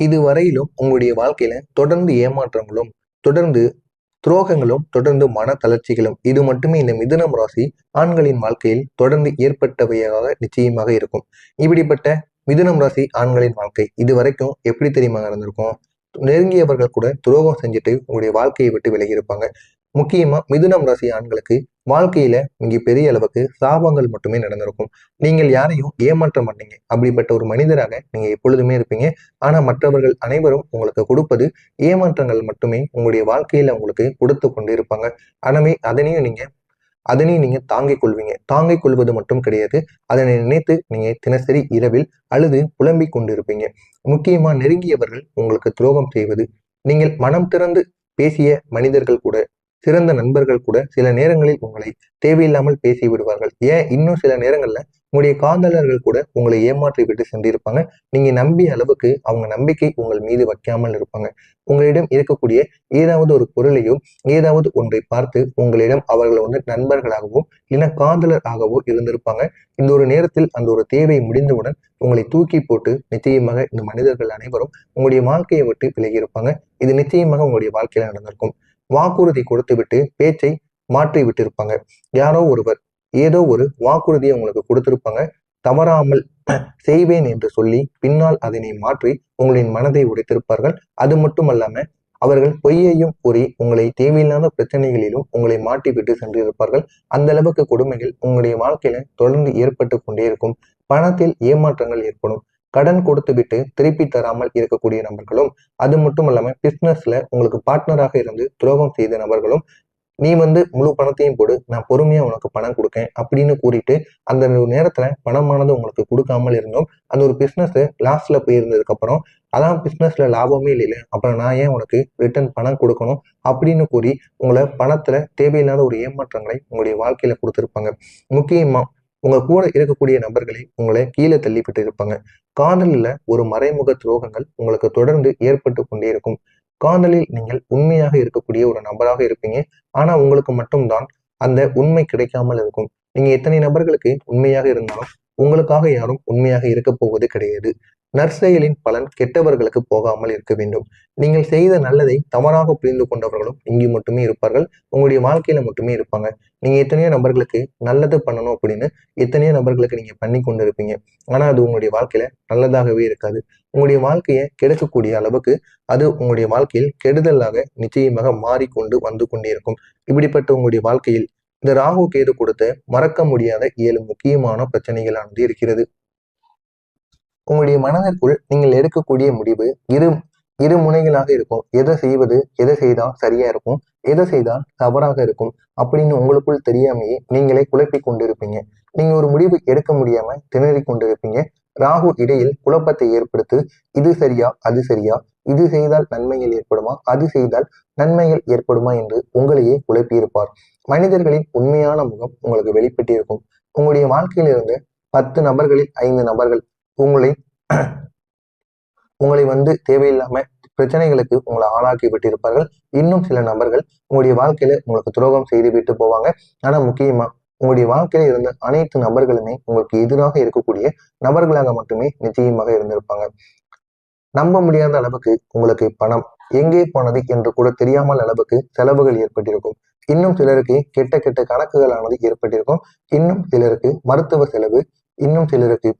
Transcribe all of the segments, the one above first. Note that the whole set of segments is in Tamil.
இதுவரையிலும் உங்களுடைய வாழ்க்கையில தொடர்ந்து ஏமாற்றங்களும், தொடர்ந்து துரோகங்களும், தொடர்ந்து மன தளர்ச்சிகளும் இது மட்டுமே இந்த மிதுனம் ராசி ஆண்களின் வாழ்க்கையில் தொடர்ந்து ஏற்பட்டவையாக நிச்சயமாக இருக்கும். இப்படிப்பட்ட மிதுனம் ராசி ஆண்களின் வாழ்க்கை இதுவரைக்கும் எப்படி தெரியுமா நடந்திருக்கும்? நெருங்கியவர்கள் கூட துரோகம் செஞ்சுட்டு உங்களுடைய வாழ்க்கையை விட்டு விலகி இருப்பாங்க. முக்கியமா மிதுனம் ராசி ஆண்களுக்கு வாழ்க்கையில இங்க பெரிய அளவுக்கு சாபங்கள் மட்டுமே நடந்திருக்கும். நீங்கள் யாரையும் ஏமாற்ற மாட்டீங்க. அப்படிப்பட்ட ஒரு மனிதராக நீங்க எப்பொழுதுமே இருப்பீங்க. ஆனா மற்றவர்கள் அனைவரும் உங்களுக்கு கொடுப்பது ஏமாற்றங்கள் மட்டுமே உங்களுடைய வாழ்க்கையில உங்களுக்கு கொடுத்து கொண்டு இருப்பாங்க. எனவே அதனையும் நீங்க தாங்கிக் கொள்வீங்க. தாங்கிக் கொள்வது மட்டும் கிடையாது, அதனை நினைத்து நீங்க தினசரி இரவில் அழுது புலம்பிக் கொண்டிருப்பீங்க. முக்கியமா நெருங்கியவர்கள் உங்களுக்கு துரோகம் செய்வது, நீங்கள் மனம் திறந்து பேசிய மனிதர்கள் கூட, சிறந்த நண்பர்கள் கூட சில நேரங்களில் உங்களை தேவையில்லாமல் பேசி விடுவார்கள். ஏன் இன்னும் சில நேரங்கள்ல உங்களுடைய காதலர்கள் கூட உங்களை ஏமாற்றி விட்டு சென்றிருப்பாங்க. நீங்க நம்பிய அளவுக்கு அவங்க நம்பிக்கை உங்கள் மீது வைக்காமல் இருப்பாங்க. உங்களிடம் இருக்கக்கூடிய ஏதாவது ஒரு பொருளையோ ஏதாவது ஒன்றை பார்த்து உங்களிடம் அவர்கள் நண்பர்களாகவோ இல்லைன்னா காதலராகவோ இருந்திருப்பாங்க. இந்த ஒரு நேரத்தில் அந்த ஒரு தேவை முடிந்தவுடன் உங்களை தூக்கி போட்டு நிச்சயமாக இந்த மனிதர்கள் அனைவரும் உங்களுடைய வாழ்க்கையை விட்டு விலகி இருப்பாங்க. இது நிச்சயமாக உங்களுடைய வாழ்க்கையில நடந்திருக்கும். வாக்குறுதி கொடுத்து விட்டு பேச்சை மாற்றி விட்டு இருப்பாங்க. யாரோ ஒருவர் ஏதோ ஒரு வாக்குறுதியை உங்களுக்கு கொடுத்திருப்பாங்க. தவறாமல் செய்வேன் என்று சொல்லி பின்னால் அதனை மாற்றி உங்களின் மனதை உடைத்திருப்பார்கள். அது மட்டுமல்லாம அவர்கள் பொய்யையும் கூறி உங்களை தேவையில்லாத பிரச்சனைகளிலும் உங்களை மாட்டி விட்டு சென்றிருப்பார்கள். அந்த அளவுக்கு கொடுமைகள் உங்களுடைய வாழ்க்கையில தொடர்ந்து ஏற்பட்டு கொண்டே இருக்கும். பணத்தில் ஏமாற்றங்கள் ஏற்படும். கடன் கொடுத்து விட்டு திருப்பி தராமல் இருக்கக்கூடிய நபர்களும், அது மட்டும் இல்லாம பிசினஸ்ல உங்களுக்கு பார்ட்னராக இருந்து துரோகம் செய்த நபர்களும், நீ முழு பணத்தையும் போடு, நான் பொறுமையா உனக்கு பணம் கொடுக்கேன் அப்படின்னு கூறிட்டு அந்த நேரத்துல பணமானது உங்களுக்கு கொடுக்காமல் இருந்தோம். அந்த ஒரு பிசினஸ் லாஸ்ட்ல போயிருந்ததுக்கு அப்புறம் அதான் பிசினஸ்ல லாபமே இல்லை, அப்புறம் நான் ஏன் உனக்கு ரிட்டர்ன் பணம் கொடுக்கணும் அப்படின்னு கூறி உங்களை பணத்துல தேவையில்லாத ஒரு ஏமாற்றங்களை உங்களுடைய வாழ்க்கையில கொடுத்திருப்பாங்க. முக்கியமா உங்க கூட இருக்கக்கூடிய நபர்களை உங்களை கீழே தள்ளிவிட்டு இருப்பாங்க. காதலில் ஒரு மறைமுக துரோகங்கள் உங்களுக்கு தொடர்ந்து ஏற்பட்டு கொண்டே இருக்கும். காதலில் நீங்கள் உண்மையாக இருக்கக்கூடிய ஒரு நபராக இருப்பீங்க. ஆனா உங்களுக்கு மட்டும்தான் அந்த உண்மை கிடைக்காமல் இருக்கும். நீங்க எத்தனை நபர்களுக்கு உண்மையாக இருந்தாலும் உங்களுக்காக யாரும் உண்மையாக இருக்க போவது கிடையாது. நற்செயலின் பலன் கெட்டவர்களுக்கு போகாமல் இருக்க வேண்டும். நீங்கள் செய்த நல்லதை தவறாக புரிந்து கொண்டவர்களும் இங்கு மட்டுமே இருப்பார்கள். உங்களுடைய வாழ்க்கையில மட்டுமே இருப்பாங்க. நீங்க எத்தனையோ நபர்களுக்கு நல்லது பண்ணணும் அப்படின்னு எத்தனையோ நபர்களுக்கு நீங்க பண்ணி கொண்டு இருப்பீங்க. ஆனா அது உங்களுடைய வாழ்க்கையில நல்லதாகவே இருக்காது. உங்களுடைய வாழ்க்கையை கெடுக்கக்கூடிய அளவுக்கு அது உங்களுடைய வாழ்க்கையில் கெடுதலாக நிச்சயமாக மாறிக்கொண்டு வந்து கொண்டே இருக்கும். இப்படிப்பட்ட உங்களுடைய வாழ்க்கையில் இந்த ராகு கேது கொடுத்த மறக்க முடியாத 7 முக்கியமான பிரச்சனைகளானது இருக்கிறது. உங்களுடைய மனதிற்குள் நீங்கள் எடுக்கக்கூடிய முடிவு இரு இரு முனைகளாக இருக்கும். எதை செய்வது, எதை செய்தால் சரியா இருக்கும், எதை செய்தால் தவறாக இருக்கும் அப்படின்னு உங்களுக்குள் தெரியாமையே நீங்களே குழப்பி கொண்டிருப்பீங்க. நீங்க ஒரு முடிவு எடுக்க முடியாம திணறி கொண்டிருப்பீங்க. ராகு இடையில் குழப்பத்தை ஏற்படுத்தி இது சரியா அது சரியா, இது செய்தால் நன்மைகள் ஏற்படுமா, அது செய்தால் நன்மைகள் ஏற்படுமா என்று உங்களையே குழப்பியிருப்பார். மனிதர்களின் உண்மையான முகம் உங்களுக்கு வெளிப்பட்டிருக்கும். உங்களுடைய வாழ்க்கையிலிருந்து 10 நபர்களில் 5 நபர்கள் உங்களை உங்களை தேவையில்லாம பிரச்சனைகளுக்கு உங்களை ஆளாக்கி விட்டிருப்பார்கள். இன்னும் சில நபர்கள் உங்களுடைய வாழ்க்கையில உங்களுக்கு துரோகம் செய்து விட்டு போவாங்க. ஆனா முக்கியமா உங்களுடைய வாழ்க்கையில இருந்த அனைத்து நபர்களுமே உங்களுக்கு எதிராக இருக்கக்கூடிய நபர்களாக மட்டுமே நிச்சயமாக இருந்திருப்பாங்க. நம்ப முடியாத அளவுக்கு உங்களுக்கு பணம் எங்கே போனது என்று கூட தெரியாமல் அளவுக்கு செலவுகள் ஏற்பட்டிருக்கும். இன்னும் சிலருக்கு கெட்ட கெட்ட கணக்குகளானது ஏற்பட்டிருக்கும். இன்னும் சிலருக்கு மருத்துவ செலவு, இன்னும் சிலருக்கு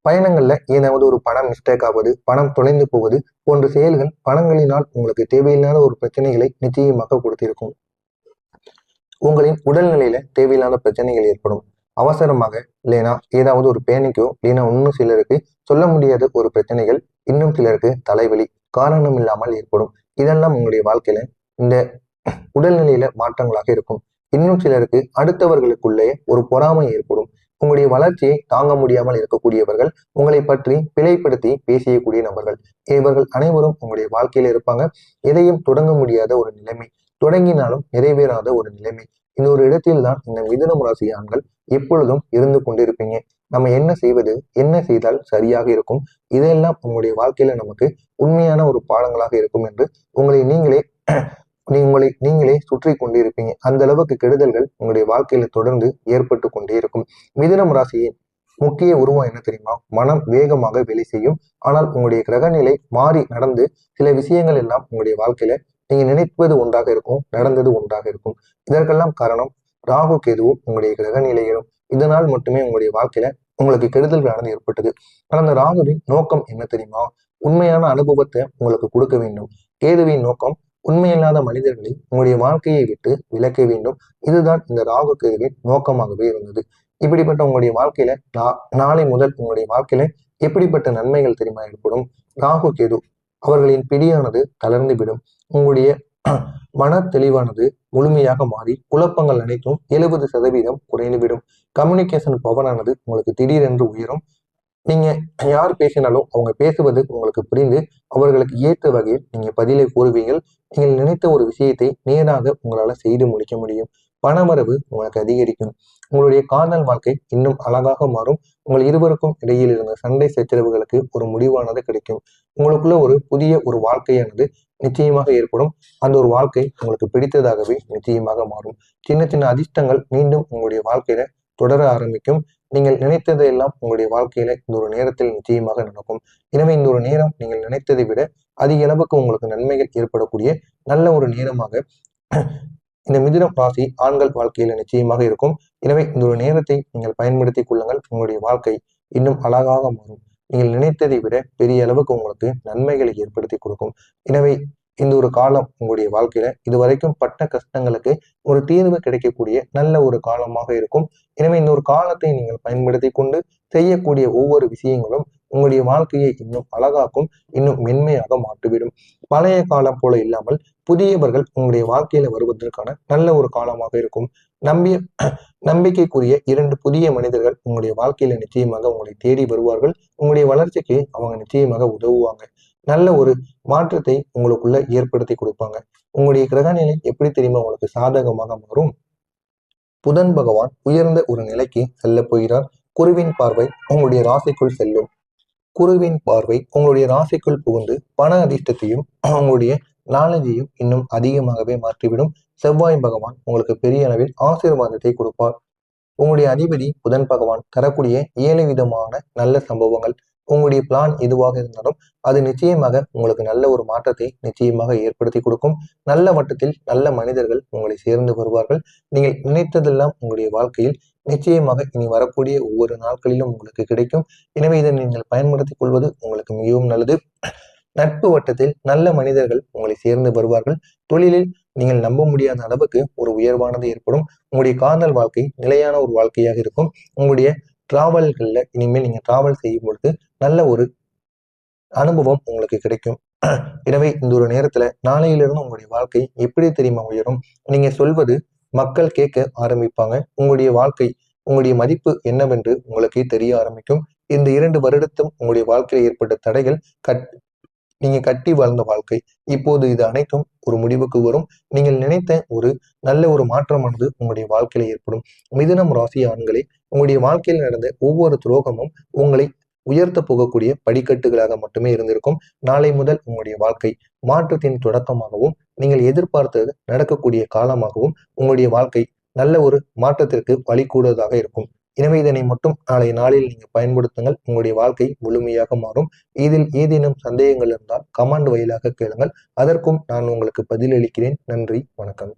பயணங்கள்ல ஏதாவது ஒரு பணம் மிஸ்டேக் ஆவது, பணம் தொலைந்து போவது போன்ற செயல்கள் பணங்களினால் உங்களுக்கு தேவையில்லாத ஒரு பிரச்சனைகளை நிச்சயமாக கொடுத்திருக்கும். உங்களின் உடல்நிலையில தேவையில்லாத பிரச்சனைகள் ஏற்படும். அவசரமாக இல்லைனா ஏதாவது ஒரு பேனிக்கோ இல்லைன்னா இன்னும் சிலருக்கு சொல்ல முடியாத ஒரு பிரச்சனைகள், இன்னும் சிலருக்கு தலைவலி காரணம் இல்லாமல் ஏற்படும். இதெல்லாம் உங்களுடைய வாழ்க்கையில இந்த உடல்நிலையில மாற்றங்களாக இருக்கும். இன்னும் சிலருக்கு அடுத்தவர்களுக்குள்ளே ஒரு பொறாமை ஏற்படும். உங்களுடைய வளர்ச்சியை தாங்க முடியாமல் இருக்கக்கூடியவர்கள், உங்களை பற்றி பிழைப்படுத்தி பேசியக்கூடிய நபர்கள், இவர்கள் அனைவரும் உங்களுடைய வாழ்க்கையில இருப்பாங்க. எதையும் தொடங்க முடியாத ஒரு நிலைமை, தொடங்கினாலும் நிறைவேறாத ஒரு நிலைமை. இந்த ஒரு இடத்தில் தான் இந்த மிதுனம் ராசி ஆண்கள் எப்பொழுதும் இருந்து கொண்டிருப்பீங்க. நம்ம என்ன செய்வது, என்ன செய்தால் சரியாக இருக்கும், இதெல்லாம் உங்களுடைய வாழ்க்கையில நமக்கு உண்மையான ஒரு பாடங்களாக இருக்கும் என்று உங்களை நீங்களே சுற்றி கொண்டிருப்பீங்க. அந்த அளவுக்கு கெடுதல்கள் உங்களுடைய வாழ்க்கையில தொடர்ந்து ஏற்பட்டு கொண்டே இருக்கும். மிதுனம் ராசியின் முக்கிய உருவம் என்ன தெரியுமா? மனம் வேகமாக வேலை செய்யும். ஆனால் உங்களுடைய கிரகநிலை மாறி நடந்து சில விஷயங்கள் எல்லாம் உங்களுடைய வாழ்க்கையில நீங்க நினைப்பது ஒன்றாக இருக்கும், நடந்தது ஒன்றாக இருக்கும். இதற்கெல்லாம் காரணம் ராகு கேதுவும் உங்களுடைய கிரகநிலைகளும். இதனால் மட்டுமே உங்களுடைய வாழ்க்கையில உங்களுக்கு கெடுதல்களானது ஏற்பட்டது. ஆனால் அந்த ராகுவின் நோக்கம் என்ன தெரியுமா? உண்மையான அனுபவத்தை உங்களுக்கு கொடுக்க வேண்டும். கேதுவின் நோக்கம் உண்மையில்லாத மனிதர்களை உங்களுடைய வாழ்க்கையை விட்டு விலக்க வேண்டும். இதுதான் இந்த ராகு கேதுவின் நோக்கமாகவே இருந்தது. இப்படிப்பட்ட உங்களுடைய வாழ்க்கையில நாளை முதல் உங்களுடைய வாழ்க்கையில எப்படிப்பட்ட நன்மைகள் தெரியுமா ஏற்படும்? ராகு கேது அவர்களின் பிடியானது தளர்ந்து விடும். உங்களுடைய மன தெளிவானது முழுமையாக மாறி குழப்பங்கள் அனைத்தும் 70% குறைந்துவிடும். கம்யூனிகேஷன் பவரானது உங்களுக்கு திடீரென்று உயரும். நீங்க யார் பேசினாலும் அவங்க பேசுவது உங்களுக்கு புரிந்து அவர்களுக்கு ஏற்ற வகையில் நீங்க பதிலை கூறுவீர்கள். நீங்கள் நினைத்த ஒரு விஷயத்தை நேராக உங்களால செய்து முடிக்க முடியும். பணவரவு உங்களுக்கு அதிகரிக்கும். உங்களுடைய காதல் வாழ்க்கை இன்னும் அழகாக மாறும். உங்கள் இருவருக்கும் இடையில் இருந்த சண்டை சச்சரவுகளுக்கு ஒரு முடிவானது கிடைக்கும். உங்களுக்குள்ள ஒரு புதிய ஒரு வாழ்க்கையானது நிச்சயமாக ஏற்படும். அந்த ஒரு வாழ்க்கை உங்களுக்கு பிடித்ததாகவே நிச்சயமாக மாறும். சின்ன சின்ன அதிர்ஷ்டங்கள் மீண்டும் உங்களுடைய வாழ்க்கையில தொடர ஆரம்பிக்கும். நீங்கள் நினைத்ததையெல்லாம் உங்களுடைய வாழ்க்கையில இந்த ஒரு நேரத்தில் நிச்சயமாக நடக்கும். எனவே இந்த ஒரு நேரம் நீங்கள் நினைத்ததை விட அதிக அளவுக்கு உங்களுக்கு நன்மைகள் ஏற்படக்கூடிய நல்ல ஒரு நேரமாக இந்த மிதுனம் ராசி ஆண்கள் வாழ்க்கையில நிச்சயமாக இருக்கும். எனவே இந்த ஒரு நேரத்தை நீங்கள் பயன்படுத்திக் கொள்ளுங்கள். உங்களுடைய வாழ்க்கை இன்னும் அழகாக மாறும். நீங்கள் நினைத்ததை விட பெரிய அளவுக்கு உங்களுக்கு நன்மைகளை ஏற்படுத்தி கொடுக்கும். எனவே இந்த ஒரு காலம் உங்களுடைய வாழ்க்கையில இதுவரைக்கும் பட்ட கஷ்டங்களுக்கு ஒரு தீர்வு கிடைக்கக்கூடிய நல்ல ஒரு காலமாக இருக்கும். எனவே இந்த ஒரு காலத்தை நீங்கள் பயன்படுத்தி கொண்டு செய்யக்கூடிய ஒவ்வொரு விஷயங்களும் உங்களுடைய வாழ்க்கையை இன்னும் அழகாக்கும், இன்னும் மென்மையாக மாற்றிவிடும். பழைய காலம் போல இல்லாமல் புதியவர்கள் உங்களுடைய வாழ்க்கையில வருவதற்கான நல்ல ஒரு காலமாக இருக்கும். நம்பிக்கைக்குரிய 2 புதிய மனிதர்கள் உங்களுடைய வாழ்க்கையில நிச்சயமாக உங்களை தேடி வருவார்கள். உங்களுடைய வளர்ச்சிக்கு அவங்க நிச்சயமாக உதவுவாங்க. நல்ல ஒரு மாற்றத்தை உங்களுக்குள்ள ஏற்படுத்தி கொடுப்பாங்க. உங்களுடைய கிரகநிலை எப்படி தெரியுமா உங்களுக்கு சாதகமாக மாறும்? புதன் பகவான் உயர்ந்த ஒரு நிலைக்கு செல்ல போகிறார். குருவின் பார்வை உங்களுடைய ராசிக்குள் செல்லும். குருவின் பார்வை உங்களுடைய ராசிக்குள் புகுந்து பண அதிர்ஷ்டத்தையும் உங்களுடைய நாலேஜையும் இன்னும் அதிகமாகவே மாற்றிவிடும். செவ்வாய் பகவான் உங்களுக்கு பெரிய அளவில் ஆசீர்வாதத்தை கொடுப்பார். உங்களுடைய அதிபதி புதன் பகவான் தரக்கூடிய 7 விதமான நல்ல சம்பவங்கள். உங்களுடைய பிளான் எதுவாக இருந்தாலும் அது நிச்சயமாக உங்களுக்கு நல்ல ஒரு மாற்றத்தை நிச்சயமாக ஏற்படுத்தி கொடுக்கும். நல்ல வட்டத்தில் நல்ல மனிதர்கள் உங்களை சேர்ந்து வருவார்கள். நீங்கள் நினைத்ததெல்லாம் உங்களுடைய வாழ்க்கையில் நிச்சயமாக இனி வரக்கூடிய ஒவ்வொரு நாட்களிலும் உங்களுக்கு கிடைக்கும். எனவே இதை நீங்கள் பயன்படுத்திக் கொள்வது உங்களுக்கு மிகவும் நல்லது. நட்பு வட்டத்தில் நல்ல மனிதர்கள் உங்களை சேர்ந்து வருவார்கள். தொழிலில் நீங்கள் நம்ப முடியாத அளவுக்கு ஒரு உயர்வானது ஏற்படும். உங்களுடைய காதல் வாழ்க்கை நிலையான ஒரு வாழ்க்கையாக இருக்கும். உங்களுடைய டிராவல்கள்ல இனிமேல் நீங்க டிராவல் செய்யும் பொழுது நல்ல ஒரு அனுபவம் உங்களுக்கு கிடைக்கும். எனவே இந்த ஒரு நேரத்துல நாளையிலிருந்து உங்களுடைய வாழ்க்கை எப்படி தெரியுமா உயரும்? நீங்க சொல்வது மக்கள் கேட்க ஆரம்பிப்பாங்க. உங்களுடைய வாழ்க்கை உங்களுடைய மதிப்பு என்னவென்று உங்களுக்கே தெரிய ஆரம்பிக்கும். இந்த 2 வருடத்தும் உங்களுடைய வாழ்க்கையில் ஏற்பட்ட தடைகள் நீங்க கட்டி வாழ்ந்த வாழ்க்கை இப்போது இது அனைத்தும் ஒரு முடிவுக்கு வரும். நீங்கள் நினைத்த ஒரு நல்ல ஒரு மாற்றமானது உங்களுடைய வாழ்க்கையில ஏற்படும். மிதுனம் ராசி ஆண்களை உங்களுடைய வாழ்க்கையில் நடந்த ஒவ்வொரு துரோகமும் உங்களை உயர்த்த போகக்கூடிய படிக்கட்டுகளாக மட்டுமே இருந்திருக்கும். நாளை முதல் உங்களுடைய வாழ்க்கை மாற்றத்தின் தொடக்கமாகவும் நீங்கள் எதிர்பார்த்தது நடக்கக்கூடிய காலமாகவும் உங்களுடைய வாழ்க்கை நல்ல ஒரு மாற்றத்திற்கு வழிகூடுவதாக இருக்கும். எனவே இதனை மட்டும் நாளைய நாளில் நீங்கள் பயன்படுத்துங்கள். உங்களுடைய வாழ்க்கை முழுமையாக மாறும். இதில் ஏதேனும் சந்தேகங்கள் இருந்தால் கமெண்ட் வாயிலாக கேளுங்கள். அதற்கும் நான் உங்களுக்கு பதிலளிக்கிறேன். நன்றி, வணக்கம்.